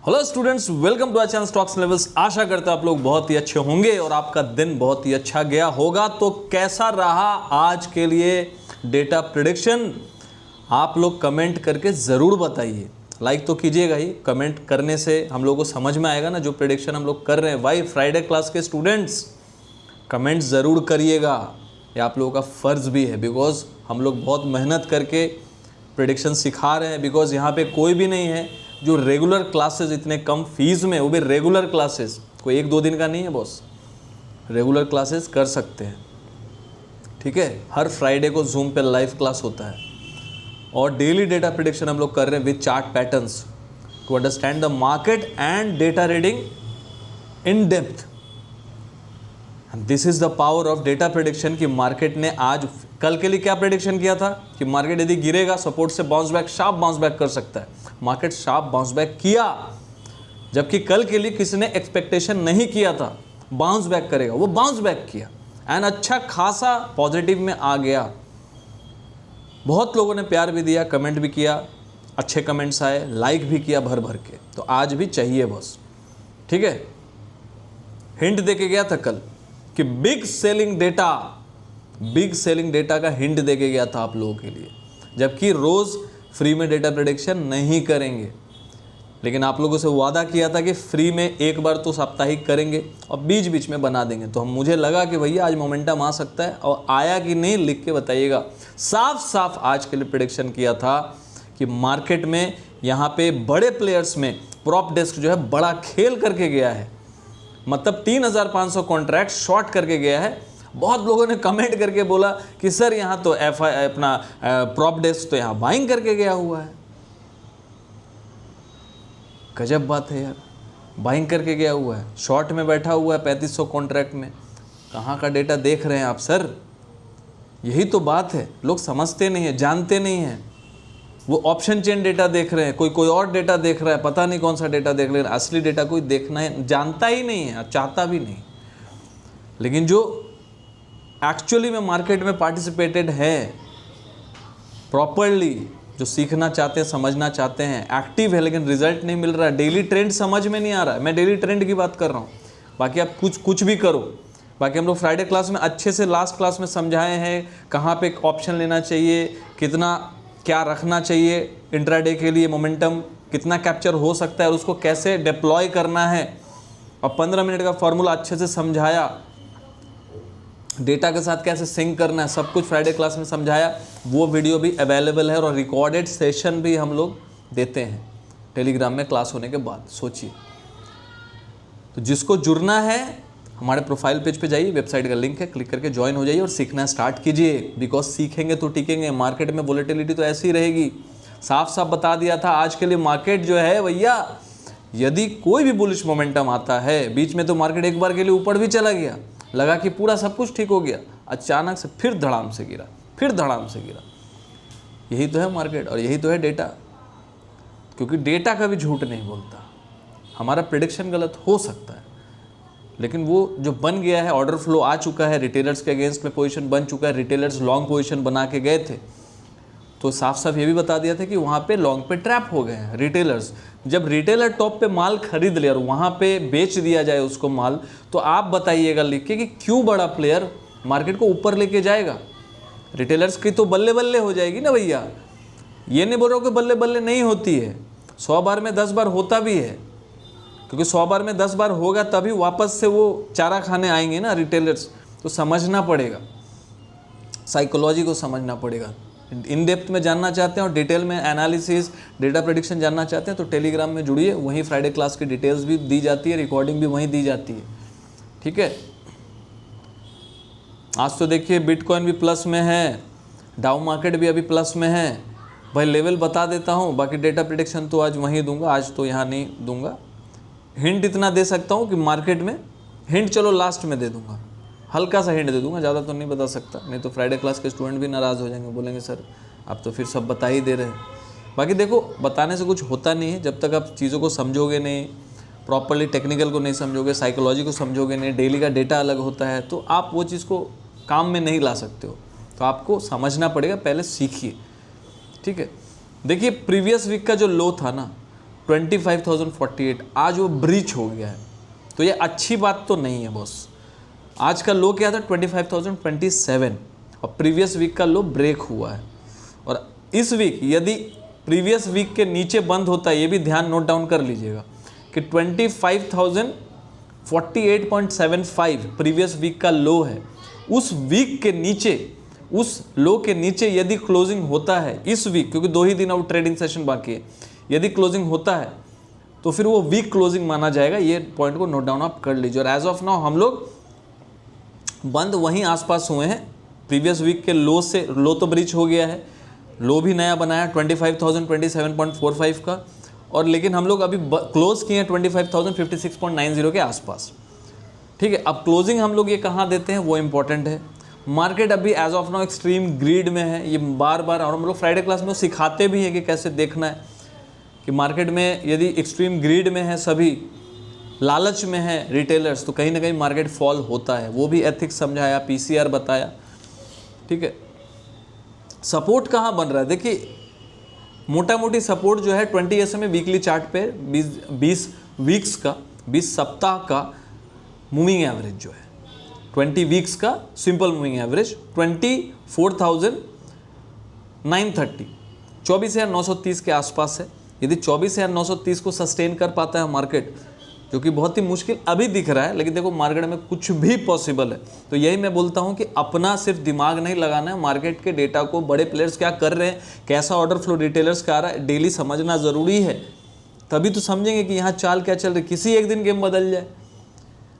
Hello students, welcome to our channel stocks levels. आशा करते हैं आप लोग बहुत ही अच्छे होंगे और आपका दिन बहुत ही अच्छा गया होगा। तो कैसा रहा आज के लिए डेटा प्रेडिक्शन, आप लोग कमेंट करके ज़रूर बताइए। लाइक तो कीजिएगा ही, कमेंट करने से हम लोगों को समझ में आएगा ना जो प्रेडिक्शन हम लोग कर रहे हैं। भाई फ्राइडे क्लास के स्टूडेंट्स कमेंट ज़रूर करिएगा, ये आप लोगों का फ़र्ज़ भी है, बिकॉज हम लोग बहुत मेहनत करके प्रेडिक्शन सिखा रहे हैं। बिकॉज यहाँ पे कोई भी नहीं है जो रेगुलर क्लासेस इतने कम फीस में, वो भी रेगुलर क्लासेस, कोई एक दो दिन का नहीं है बॉस, रेगुलर क्लासेस कर सकते हैं। ठीक है, हर फ्राइडे को जूम पे लाइव क्लास होता है और डेली डेटा प्रेडिक्शन हम लोग कर रहे हैं with chart patterns to understand the market and data reading in depth. This is the power of data prediction कि मार्केट ने आज कल के लिए क्या प्रेडिक्शन किया था कि मार्केट यदि गिरेगा सपोर्ट से bounce back, sharp bounce back कर सकता है। मार्केट शार्प बाउंस बैक किया, जबकि कल के लिए किसी ने एक्सपेक्टेशन नहीं किया था बाउंस बैक करेगा, वो बाउंस बैक किया एंड अच्छा खासा पॉजिटिव में आ गया। बहुत लोगों ने प्यार भी दिया, कमेंट भी किया, अच्छे कमेंट्स आए, लाइक भी किया भर भर के। तो आज भी चाहिए बस। ठीक है, हिंट देके गया था कल कि बिग सेलिंग डेटा का हिंट देके गया था आप लोगों के लिए, जबकि रोज़ फ्री में डेटा प्रेडिक्शन नहीं करेंगे, लेकिन आप लोगों से वादा किया था कि फ्री में एक बार तो साप्ताहिक करेंगे और बीच बीच में बना देंगे। तो मुझे लगा कि भैया आज मोमेंटम आ सकता है, और आया कि नहीं लिख के बताइएगा। साफ साफ आज के लिए प्रेडिक्शन किया था कि मार्केट में यहाँ पे बड़े प्लेयर्स में प्रॉप डेस्क जो है बड़ा खेल करके गया है, मतलब 3500 कॉन्ट्रैक्ट शॉर्ट करके गया है। बहुत लोगों ने कमेंट करके बोला कि सर यहाँ तो अपना प्रॉप डेस्क तो यहाँ बाइंग करके गया हुआ है। गजब बात है यार, बाइंग करके गया हुआ है, शॉर्ट में बैठा हुआ है 3500 कॉन्ट्रैक्ट में। कहाँ का डेटा देख रहे हैं आप सर? यही तो बात है, लोग समझते नहीं है, जानते नहीं हैं। वो ऑप्शन चेन डेटा देख रहे हैं, कोई और डेटा देख रहा है, पता नहीं कौन सा डेटा देख रहे हैं। असली डेटा कोई देखना है जानता ही नहीं है, चाहता भी नहीं। लेकिन जो एक्चुअली में मार्केट में पार्टिसिपेटेड है प्रॉपरली, जो सीखना चाहते हैं, समझना चाहते हैं, एक्टिव है, लेकिन रिजल्ट नहीं मिल रहा है, डेली ट्रेंड समझ में नहीं आ रहा है। मैं डेली ट्रेंड की बात कर रहा हूँ, बाकी आप कुछ भी करो। बाकी हम लोग फ्राइडे क्लास में अच्छे से लास्ट क्लास में समझाए हैं कहाँ पे ऑप्शन लेना चाहिए, कितना क्या रखना चाहिए इंट्राडे के लिए, मोमेंटम कितना कैप्चर हो सकता है और उसको कैसे डिप्लॉय करना है, और 15 मिनट का फॉर्मूला अच्छे से समझाया, डेटा के साथ कैसे सिंक करना है, सब कुछ फ्राइडे क्लास में समझाया। वो वीडियो भी अवेलेबल है और रिकॉर्डेड सेशन भी हम लोग देते हैं टेलीग्राम में क्लास होने के बाद। सोचिए, तो जिसको जुड़ना है हमारे प्रोफाइल पेज पे जाइए, वेबसाइट का लिंक है, क्लिक करके ज्वाइन हो जाइए और सीखना स्टार्ट कीजिए। बिकॉज सीखेंगे तो टिकेंगे। मार्केट में वोलेटिलिटी तो ऐसी रहेगी। साफ साफ बता दिया था आज के लिए मार्केट जो है भैया, यदि कोई भी बुलिश मोमेंटम आता है, बीच में तो मार्केट एक बार के लिए ऊपर भी चला गया, लगा कि पूरा सब कुछ ठीक हो गया, अचानक से फिर धड़ाम से गिरा, फिर धड़ाम से गिरा। यही तो है मार्केट और यही तो है डेटा, क्योंकि डेटा कभी झूठ नहीं बोलता। हमारा प्रेडिक्शन गलत हो सकता है, लेकिन वो जो बन गया है, ऑर्डर फ्लो आ चुका है, रिटेलर्स के अगेंस्ट में पोजीशन बन चुका है, रिटेलर्स लॉन्ग पोजीशन बना के गए थे, तो साफ साफ ये भी बता दिया था कि वहाँ पे लॉन्ग पे ट्रैप हो गए हैं रिटेलर्स। जब रिटेलर टॉप पे माल खरीद ले और वहाँ पे बेच दिया जाए उसको माल, तो आप बताइएगा लिख के कि क्यों बड़ा प्लेयर मार्केट को ऊपर लेके जाएगा। रिटेलर्स की तो बल्ले बल्ले हो जाएगी ना भैया। ये नहीं बोल रहा हूँ कि बल्ले बल्ले नहीं होती है, 100 बार में 10 बार होता भी है, क्योंकि 100 बार में 10 बार होगा तभी वापस से वो चारा खाने आएंगे ना रिटेलर्स। तो समझना पड़ेगा, साइकोलॉजी को समझना पड़ेगा। इन डेप्थ में जानना चाहते हैं और डिटेल में एनालिसिस, डेटा प्रेडिक्शन जानना चाहते हैं तो टेलीग्राम में जुड़िए, वहीं फ्राइडे क्लास की डिटेल्स भी दी जाती है, रिकॉर्डिंग भी वहीं दी जाती है। ठीक है, आज तो देखिए बिटकॉइन भी प्लस में है, डाउ मार्केट भी अभी प्लस में है। भाई लेवल बता देता हूँ, बाकी डेटा प्रेडिक्शन तो आज वहीं दूंगा, आज तो यहाँ नहीं दूंगा। हिंट इतना दे सकता हूँ कि मार्केट में हिंट चलो लास्ट में दे दूंगा, हल्का सा हिंट दे दूंगा, ज़्यादा तो नहीं बता सकता, नहीं तो फ्राइडे क्लास के स्टूडेंट भी नाराज़ हो जाएंगे, बोलेंगे सर आप तो फिर सब बता ही दे रहे हैं। बाकी देखो, बताने से कुछ होता नहीं है, जब तक आप चीज़ों को समझोगे नहीं, प्रॉपरली टेक्निकल को नहीं समझोगे, साइकोलॉजी को समझोगे नहीं, डेली का डेटा अलग होता है, तो आप वो चीज़ को काम में नहीं ला सकते हो। तो आपको समझना पड़ेगा, पहले सीखिए। ठीक है, देखिए प्रीवियस वीक का जो लो था ना, 25,048 आज वो ब्रीच हो गया है। तो ये अच्छी बात तो नहीं है बॉस। आज का लो क्या था 25,027 और प्रीवियस वीक का लो ब्रेक हुआ है। और इस वीक यदि प्रीवियस वीक के नीचे बंद होता है, ये भी ध्यान नोट डाउन कर लीजिएगा कि 25,048.75 प्रीवियस वीक का लो है। उस वीक के नीचे, उस लो के नीचे यदि क्लोजिंग होता है इस वीक, क्योंकि 2 ही दिन अब ट्रेडिंग सेशन बाकी है, यदि क्लोजिंग होता है तो फिर वो वीक क्लोजिंग माना जाएगा। ये पॉइंट को नोट डाउन आप कर लीजिए। और एज ऑफ नाउ हम लोग बंद वहीं आसपास हुए हैं प्रीवियस वीक के लो से। लो तो ब्रीच हो गया है, लो भी नया बनाया 25,027.45 का, और लेकिन हम लोग अभी क्लोज किए हैं 25,056.90 के आसपास। ठीक है, अब क्लोजिंग हम लोग ये कहाँ देते हैं वो इंपॉर्टेंट है। मार्केट अभी as of now extreme greed में है, ये बार बार, और हम लोग फ्राइडे क्लास में सिखाते भी हैं कि कैसे देखना है कि मार्केट में यदि एक्सट्रीम ग्रीड में है, सभी लालच में है रिटेलर्स, तो कहीं ना कहीं मार्केट फॉल होता है। वो भी एथिक्स समझाया, पीसीआर बताया। ठीक है, सपोर्ट कहाँ बन रहा है, देखिए मोटा मोटी सपोर्ट जो है 20 SMA वीकली चार्ट पे 20 वीक्स का, 20 सप्ताह का मूविंग एवरेज जो है, 20 वीक्स का सिंपल मूविंग एवरेज 24,930, 24,930 के आसपास है। यदि 24,930 को सस्टेन कर पाता है मार्केट, जो कि बहुत ही मुश्किल अभी दिख रहा है, लेकिन देखो मार्केट में कुछ भी पॉसिबल है। तो यही मैं बोलता हूं कि अपना सिर्फ दिमाग नहीं लगाना है, मार्केट के डेटा को, बड़े प्लेयर्स क्या कर रहे हैं, कैसा ऑर्डर फ्लो रिटेलर्स का आ रहा है, डेली समझना ज़रूरी है। तभी तो समझेंगे कि यहाँ चाल क्या चल रही। किसी एक दिन गेम बदल जाए,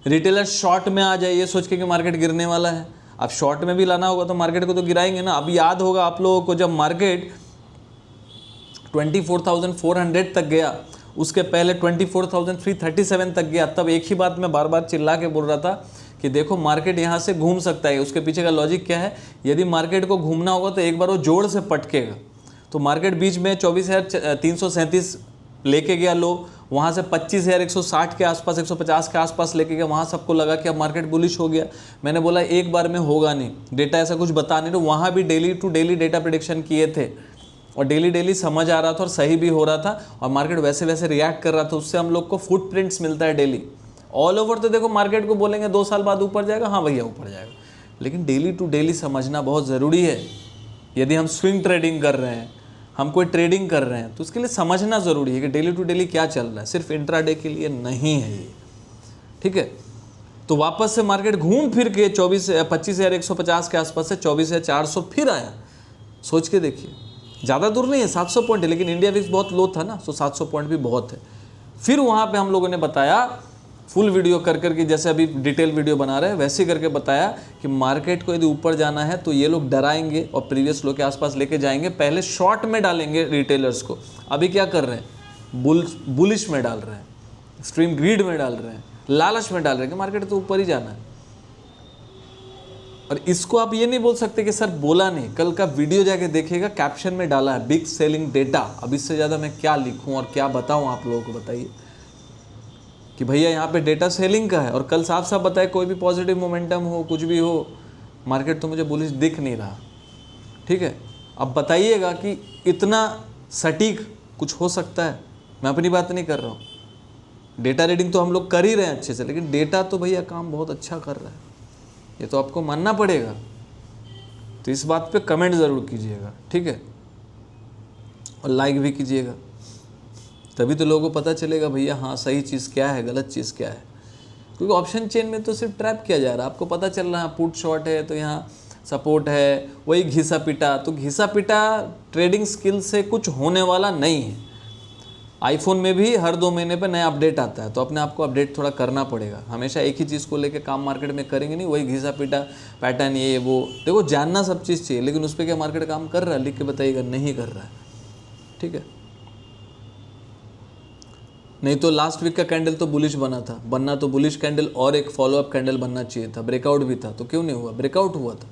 रिटेलर शॉर्ट में आ जाए ये सोच के कि मार्केट गिरने वाला है। अब शॉर्ट में भी लाना होगा तो मार्केट को तो गिराएंगे ना। अब याद होगा आप लोगों को, जब मार्केट 24,400 तक गया, उसके पहले 24,337 तक गया, तब एक ही बात मैं बार बार चिल्ला के बोल रहा था कि देखो मार्केट यहाँ से घूम सकता है। उसके पीछे का लॉजिक क्या है, यदि मार्केट को घूमना होगा तो एक बार वो जोड़ से पटकेगा। तो मार्केट बीच में 24,337 लेके गया लो, वहाँ से 25,160 के आसपास, 150 के आसपास लेके गया। वहाँ सबको लगा कि अब मार्केट बुलिश हो गया। मैंने बोला एक बार में होगा नहीं, डेटा ऐसा कुछ बता नहीं रहा। वहाँ भी daily to daily data prediction किए थे और डेली समझ आ रहा था और सही भी हो रहा था, और मार्केट वैसे वैसे रिएक्ट कर रहा था। उससे हम लोग को फुटप्रिंट्स मिलता है डेली ऑल ओवर। तो देखो मार्केट को बोलेंगे 2 साल बाद ऊपर जाएगा, हाँ भैया ऊपर जाएगा, लेकिन डेली टू डेली समझना बहुत ज़रूरी है। यदि हम स्विंग ट्रेडिंग कर रहे हैं, हम कोई ट्रेडिंग कर रहे हैं, तो उसके लिए समझना ज़रूरी है कि डेली टू डेली क्या चल रहा है, सिर्फ इंट्राडे के लिए नहीं है ये। ठीक है, तो वापस से मार्केट घूम फिर के 25,150 के आसपास से 24,400 फिर आया। सोच के देखिए, ज़्यादा दूर नहीं है, 700 पॉइंट है, लेकिन इंडिया विक्स बहुत लो था ना, तो 700 पॉइंट भी बहुत है। फिर वहाँ पे हम लोगों ने बताया फुल वीडियो कर करके, जैसे अभी डिटेल वीडियो बना रहे हैं वैसे करके बताया कि मार्केट को यदि ऊपर जाना है तो ये लोग डराएंगे और प्रीवियस लो के आसपास लेके जाएंगे। पहले शॉर्ट में डालेंगे रिटेलर्स को, अभी क्या कर रहे हैं, बुलिश में डाल रहे हैं, एक्सट्रीम ग्रीड में डाल रहे हैं, लालच में डाल रहे हैं कि मार्केट तो ऊपर ही जाना है। और इसको आप ये नहीं बोल सकते कि सर बोला नहीं, कल का वीडियो जाके देखिएगा, कैप्शन में डाला है बिग सेलिंग डेटा। अब इससे ज़्यादा मैं क्या लिखूं और क्या बताऊं आप लोगों को, बताइए कि भैया यहाँ पे डेटा सेलिंग का है, और कल साफ साफ बताए कोई भी पॉजिटिव मोमेंटम हो, कुछ भी हो, मार्केट तो मुझे बुलिश दिख नहीं रहा। ठीक है, अब बताइएगा कि इतना सटीक कुछ हो सकता है। मैं अपनी बात नहीं कर रहा हूँ, डेटा रीडिंग तो हम लोग कर ही रहे हैं अच्छे से, लेकिन डेटा तो भैया काम बहुत अच्छा कर रहा है, ये तो आपको मानना पड़ेगा। तो इस बात पे कमेंट ज़रूर कीजिएगा, ठीक है, और लाइक भी कीजिएगा, तभी तो लोगों को पता चलेगा भैया हाँ सही चीज़ क्या है, गलत चीज़ क्या है। क्योंकि ऑप्शन चेन में तो सिर्फ ट्रैप किया जा रहा है, आपको पता चल रहा है पुट शॉर्ट है तो यहाँ सपोर्ट है, वही घिसा पिटा। तो घिसा पिटा ट्रेडिंग स्किल से कुछ होने वाला नहीं है। आईफोन में भी हर 2 महीने पे नया अपडेट आता है, तो अपने आप को अपडेट थोड़ा करना पड़ेगा। हमेशा एक ही चीज़ को लेके काम मार्केट में करेंगे नहीं, वही घिसा पिटा पैटर्न ये वो। देखो जानना सब चीज़ चाहिए, लेकिन उस पर क्या मार्केट काम कर रहा है, लिख के बताइएगा नहीं कर रहा है। ठीक है, नहीं तो लास्ट वीक का कैंडल तो बुलिश बना था, बनना तो बुलिश कैंडल और एक फॉलोअप कैंडल बनना चाहिए था, ब्रेकआउट भी था, तो क्यों नहीं हुआ, ब्रेकआउट हुआ था।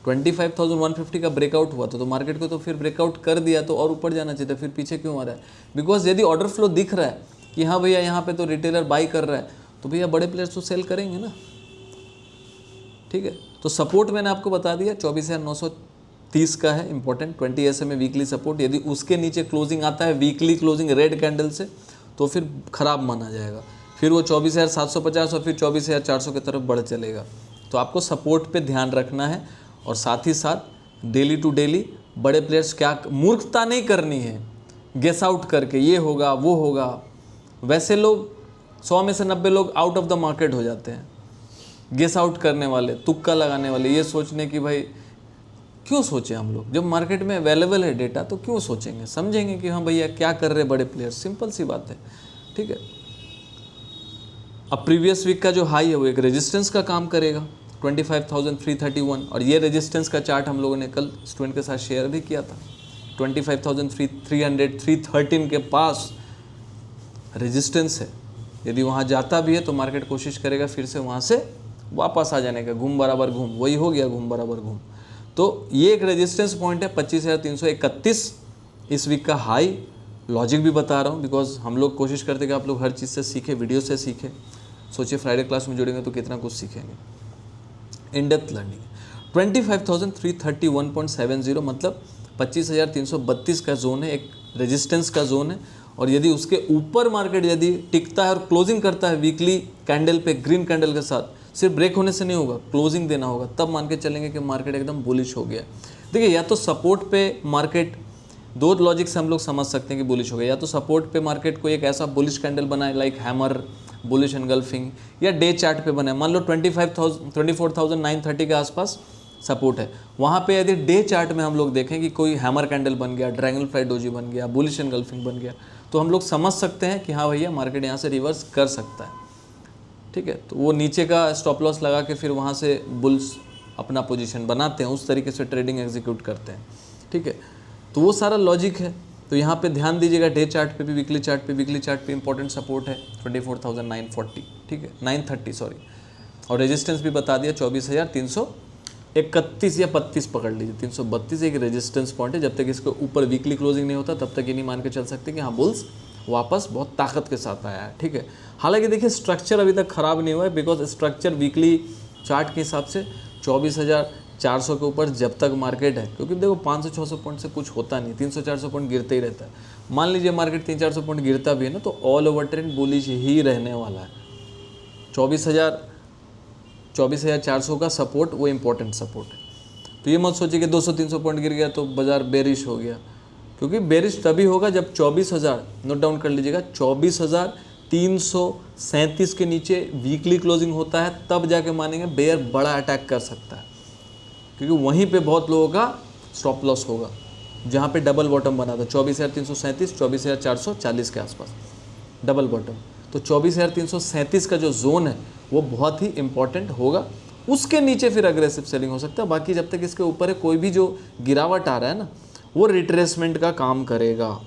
25,150 का ब्रेकआउट हुआ था, तो मार्केट को तो फिर ब्रेकआउट कर दिया तो और ऊपर जाना चाहिए था, फिर पीछे क्यों आ रहा है। बिकॉज यदि ऑर्डर फ्लो दिख रहा है कि हाँ भैया यहाँ पे तो रिटेलर बाई कर रहा है, तो भैया बड़े प्लेयर्स तो सेल करेंगे ना। ठीक है, तो सपोर्ट मैंने आपको बता दिया 24,930 का है इंपॉर्टेंट, 20 SMA वीकली सपोर्ट। यदि उसके नीचे क्लोजिंग आता है वीकली क्लोजिंग रेड कैंडल से, तो फिर ख़राब माना जाएगा, फिर वो 24,750 और फिर 24,400 की तरफ बढ़ चलेगा। तो आपको सपोर्ट पे ध्यान रखना है और साथ ही साथ डेली टू डेली बड़े प्लेयर्स क्या, मूर्खता नहीं करनी है गेस आउट करके ये होगा वो होगा। वैसे लोग 100 में से 90 लोग आउट ऑफ द मार्केट हो जाते हैं, गेस आउट करने वाले, तुक्का लगाने वाले, ये सोचने की भाई क्यों सोचें हम लोग, जब मार्केट में अवेलेबल है डेटा तो क्यों सोचेंगे, समझेंगे कि हाँ भैया क्या कर रहे बड़े प्लेयर्स, सिंपल सी बात है। ठीक है, अब प्रीवियस वीक का जो हाई है वो एक रेजिस्टेंस का काम करेगा 25,331, और ये रेजिस्टेंस का चार्ट हम लोगों ने कल स्टूडेंट के साथ शेयर भी किया था। 25,300 313 के पास रेजिस्टेंस है, यदि वहाँ जाता भी है तो मार्केट कोशिश करेगा फिर से वहाँ से वापस आ जाने का, घूम बराबर घूम, वही हो गया घूम बराबर घूम। तो ये एक रेजिस्टेंस पॉइंट है 25,331 इस वीक का हाई। लॉजिक भी बता रहा हूँ बिकॉज हम लोग कोशिश करते हैं कि आप लोग हर चीज़ से सीखें, वीडियो से सीखें। सोचिए फ्राइडे क्लास में जुड़ेंगे तो कितना कुछ सीखेंगे। इन डेप्थ लर्निंग 25,331.70 मतलब 25,332 का जोन है, एक रेजिस्टेंस का जोन है। और यदि उसके ऊपर मार्केट यदि टिकता है और क्लोजिंग करता है वीकली कैंडल पे, ग्रीन कैंडल के साथ, सिर्फ ब्रेक होने से नहीं होगा, क्लोजिंग देना होगा, तब मान के चलेंगे कि मार्केट एकदम बुलिश हो गया। देखिए या तो सपोर्ट पे मार्केट, दो लॉजिक से हम लोग समझ सकते हैं कि बुलिश हो गया, या तो सपोर्ट पे मार्केट को एक ऐसा बुलिश कैंडल बनाए लाइक हैमर, बुलिश एनगल्फिंग, या डे चार्ट पे बनाए। मान लो 24,930 के आसपास सपोर्ट है, वहाँ पे यदि डे चार्ट में हम लोग देखें कि कोई हैमर कैंडल बन गया, ड्रैगन फ्लाई डोजी बन गया, बुलिश एनगल्फिंग बन गया, तो हम लोग समझ सकते हैं कि हाँ भैया मार्केट यहाँ से रिवर्स कर सकता है। ठीक है, तो वो नीचे का स्टॉप लॉस लगा के फिर वहाँ से बुल्स अपना पोजीशन बनाते हैं, उस तरीके से ट्रेडिंग एग्जीक्यूट करते हैं। ठीक है, तो वो सारा लॉजिक है। तो यहाँ पे ध्यान दीजिएगा, डे चार्ट पे भी, वीकली चार्ट पे इंपॉर्टेंट सपोर्ट है 24,940, ठीक है 930 सॉरी, और रेजिस्टेंस भी बता दिया 24,331 या 32 पकड़ लीजिए, 332 एक रेजिस्टेंस पॉइंट है। जब तक इसके ऊपर वीकली क्लोजिंग नहीं होता तब तक ये नहीं मान के चल सकते कि हाँ बुल्स वापस बहुत ताकत के साथ आया है। ठीक है, हालांकि देखिए स्ट्रक्चर अभी तक ख़राब नहीं हुआ है, बिकॉज स्ट्रक्चर वीकली चार्ट के हिसाब से 24,400 के ऊपर जब तक मार्केट है, क्योंकि देखो 500-600 पॉइंट से कुछ होता नहीं, 300-400 पॉइंट गिरते ही रहता है। मान लीजिए मार्केट 300-400 पॉइंट गिरता भी है ना, तो ऑल ओवर ट्रेंड बुलिश ही रहने वाला है। 24,400 का सपोर्ट वो इम्पोर्टेंट सपोर्ट है। तो ये मत सोचिए कि 200-300 पॉइंट गिर गया तो बाजार बेरिश हो गया, क्योंकि बेरिश तभी होगा जब 24,000, नोट डाउन कर लीजिएगा, 24,337 के नीचे वीकली क्लोजिंग होता है, तब जाके मानेंगे बेयर बड़ा अटैक कर सकता है, क्योंकि वहीं पे बहुत लोगों का स्टॉप लॉस होगा, जहाँ पे डबल बॉटम बना था 24,337, 24,440 के आसपास डबल बॉटम। तो 24,337 का जो जोन है वो बहुत ही इंपॉर्टेंट होगा, उसके नीचे फिर अग्रेसिव सेलिंग हो सकता है। बाकी जब तक इसके ऊपर है, कोई भी जो गिरावट आ रहा है ना, वो रिट्रेसमेंट का काम करेगा।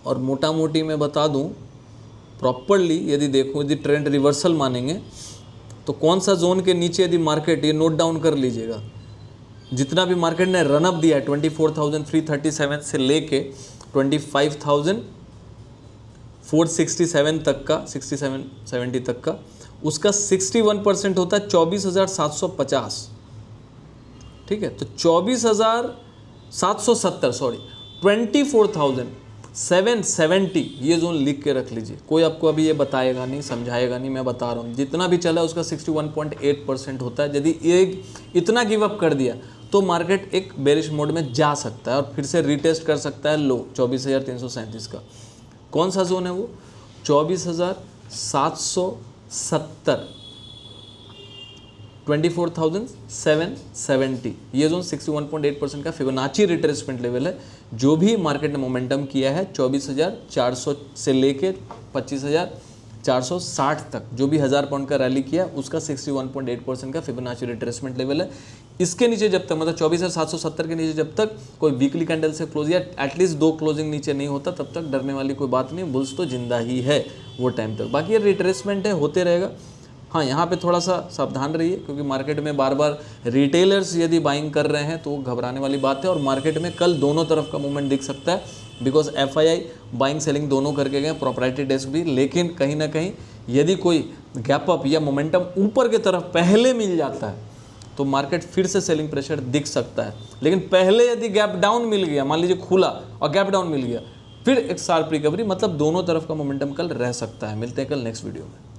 और मोटा मोटी मैं बता दूं, प्रॉपरली यदि देखो, यदि ट्रेंड रिवर्सल मानेंगे तो कौन सा जोन के नीचे यदि मार्केट, ये नोट डाउन कर लीजिएगा, जितना भी मार्केट ने रनअप दिया है 24,337 से लेके 25,467 तक का, 67-70 तक का, उसका 61% होता है 24,750। ठीक है, तो 24,770 सॉरी 24,770 ये जोन लिख के रख लीजिए। कोई आपको अभी ये बताएगा नहीं, समझाएगा नहीं, मैं बता रहा हूँ। जितना भी चला उसका 61.8% होता है। यदि एक इतना गिव अप कर दिया तो मार्केट एक बेरिश मोड में जा सकता है और फिर से रीटेस्ट कर सकता है लो 24,337 का। कौन सा जोन है वो? 24,770, 24,770 ये जोन 61.8% का फिबोनाची रिट्रेसमेंट लेवल है। जो भी मार्केट ने मोमेंटम किया है 24,400 से लेके 25,460 तक, जो भी 1000 पॉइंट का रैली किया उसका 61.8% का फिबोनाची रिट्रेसमेंट लेवल है। इसके नीचे जब तक, मतलब 24,770 के नीचे जब तक कोई वीकली कैंडल से क्लोज या एटलीस्ट 2 क्लोजिंग नीचे नहीं होता, तब तक डरने वाली कोई बात नहीं, बुल्स तो जिंदा ही है वो टाइम तक। बाकी ये रिट्रेसमेंट है, होते रहेगा। हाँ, यहाँ पे थोड़ा सा सावधान रहिए, क्योंकि मार्केट में बार बार रिटेलर्स यदि बाइंग कर रहे हैं तो घबराने वाली बात है। और मार्केट में कल दोनों तरफ का मूवमेंट दिख सकता है, बिकॉज FII बाइंग सेलिंग दोनों करके गए, प्रोप्राइटरी डेस्क भी। लेकिन कहीं ना कहीं यदि कोई गैप अप या मोमेंटम ऊपर की तरफ पहले मिल जाता है तो मार्केट फिर से सेलिंग प्रेशर दिख सकता है। लेकिन पहले यदि गैप डाउन मिल गया, मान लीजिए खुला और गैप डाउन मिल गया, फिर एक शार्प रिकवरी, मतलब दोनों तरफ का मोमेंटम कल रह सकता है। मिलते हैं कल नेक्स्ट वीडियो में।